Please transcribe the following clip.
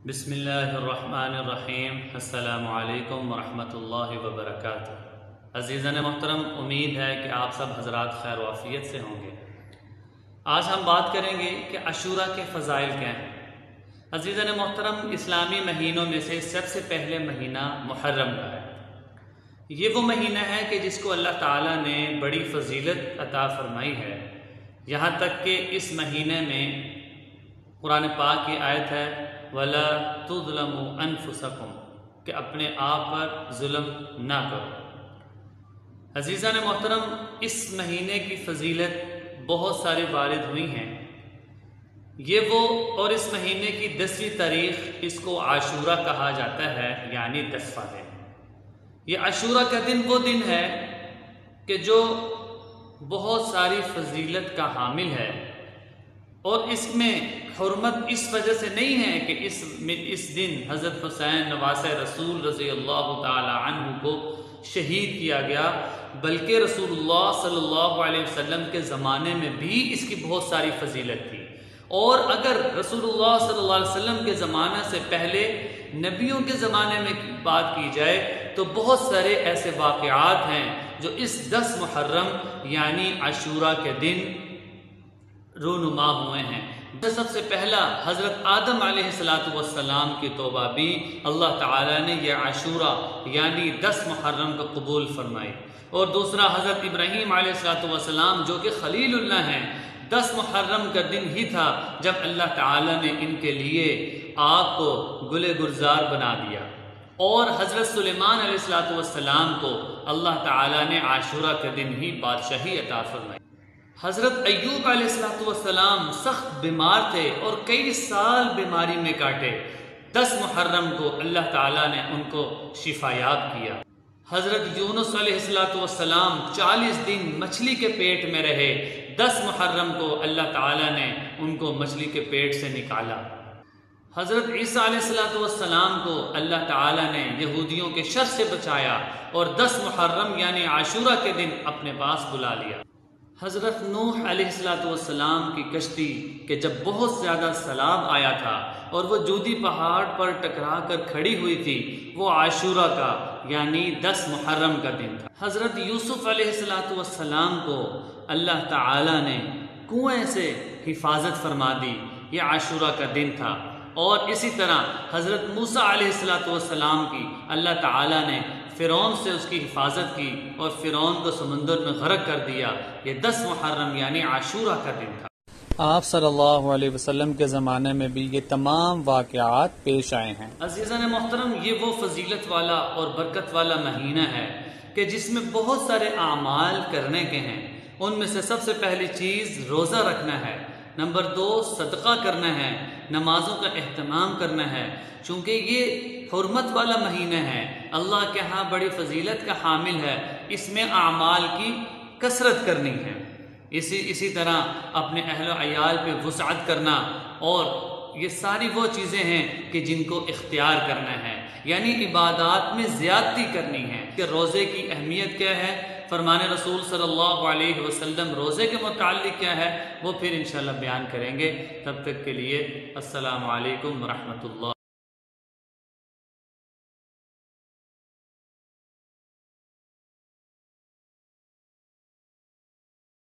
بسم اللہ الرحمن الرحیم۔ السلام علیکم ورحمۃ اللہ وبرکاتہ۔ عزیزان محترم، امید ہے کہ آپ سب حضرات خیر و عافیت سے ہوں گے۔ آج ہم بات کریں گے کہ عاشورہ کے فضائل کیا ہیں۔ عزیزان محترم، اسلامی مہینوں میں سے سب سے پہلے مہینہ محرم کا ہے۔ یہ وہ مہینہ ہے کہ جس کو اللہ تعالیٰ نے بڑی فضیلت عطا فرمائی ہے، یہاں تک کہ اس مہینے میں قرآن پاک کی آیت ہے وَلَا تُظْلَمُوا أَنفُسَكُمْ کہ اپنے آپ پر ظلم نہ کرو۔ عزیزان محترم، اس مہینے کی فضیلت بہت ساری وارد ہوئی ہیں۔ یہ وہ اور اس مہینے کی 10ویں تاریخ اس کو عاشورہ کہا جاتا ہے، یعنی 10واں دن۔ یہ عاشورہ کا دن وہ دن ہے کہ جو بہت ساری فضیلت کا حامل ہے، اور اس میں حرمت اس وجہ سے نہیں ہے کہ اس دن حضرت حسین نواسہ رسول رضی اللہ تعالی عنہ کو شہید کیا گیا، بلکہ رسول اللہ صلی اللہ علیہ وسلم کے زمانے میں بھی اس کی بہت ساری فضیلت تھی۔ اور اگر رسول اللہ صلی اللہ علیہ وسلم کے زمانے سے پہلے نبیوں کے زمانے میں بات کی جائے تو بہت سارے ایسے واقعات ہیں جو اس 10 محرم یعنی عاشورہ کے دن رونما ہوئے ہیں۔ سب سے پہلا حضرت آدم علیہ السلام کی توبہ بھی اللہ تعالیٰ نے یہ عاشورہ یعنی 10 محرم کو قبول فرمائی، اور دوسرا حضرت ابراہیم علیہ السلام جو کہ خلیل اللہ ہیں، 10 محرم کا دن ہی تھا جب اللہ تعالیٰ نے ان کے لیے آگ کو گل گلزار بنا دیا، اور حضرت سلیمان علیہ السلام کو اللہ تعالیٰ نے عاشورہ کے دن ہی بادشاہی عطا فرمائی۔ حضرت ایوب علیہ السلام سخت بیمار تھے اور کئی سال بیماری میں کاٹے، 10 محرم کو اللہ تعالیٰ نے ان کو شفا یاب کیا۔ حضرت یونس علیہ السلام 40 دن مچھلی کے پیٹ میں رہے، 10 محرم کو اللہ تعالیٰ نے ان کو مچھلی کے پیٹ سے نکالا۔ حضرت عیسیٰ علیہ السلام کو اللہ تعالیٰ نے یہودیوں کے شر سے بچایا اور 10 محرم یعنی عاشورہ کے دن اپنے پاس بلا لیا۔ حضرت نوح علیہ السلام کی کشتی کہ جب بہت زیادہ سیلاب آیا تھا اور وہ جودی پہاڑ پر ٹکرا کر کھڑی ہوئی تھی، وہ عاشورہ کا یعنی 10 محرم کا دن تھا۔ حضرت یوسف علیہ السلام کو اللہ تعالیٰ نے کنویں سے حفاظت فرما دی، یہ عاشورہ کا دن تھا۔ اور اسی طرح حضرت موسیٰ علیہ السلام کی اللہ تعالیٰ نے فرعون سے اس کی حفاظت کی اور فرعون کو سمندر میں غرق کر دیا، یہ 10 محرم یعنی عاشورہ کا دن تھا۔ آپ صلی اللہ علیہ وسلم کے زمانے میں بھی یہ تمام واقعات پیش آئے ہیں۔ عزیزان محترم، یہ وہ فضیلت والا اور برکت والا مہینہ ہے کہ جس میں بہت سارے اعمال کرنے کے ہیں۔ ان میں سے سب سے پہلی چیز روزہ رکھنا ہے، نمبر 2 صدقہ کرنا ہے، نمازوں کا اہتمام کرنا ہے، چونکہ یہ حرمت والا مہینہ ہے، اللہ کے ہاں بڑی فضیلت کا حامل ہے، اس میں اعمال کی کثرت کرنی ہے۔ اسی طرح اپنے اہل و عیال پہ وسعت کرنا، اور یہ ساری وہ چیزیں ہیں کہ جن کو اختیار کرنا ہے، یعنی عبادات میں زیادتی کرنی ہے۔ کہ روزے کی اہمیت کیا ہے، فرمان رسول صلی اللہ علیہ وسلم روزے کے متعلق کیا ہے، وہ پھر انشاءاللہ بیان کریں گے۔ تب تک کے لیے السلام علیکم ورحمۃ اللہ۔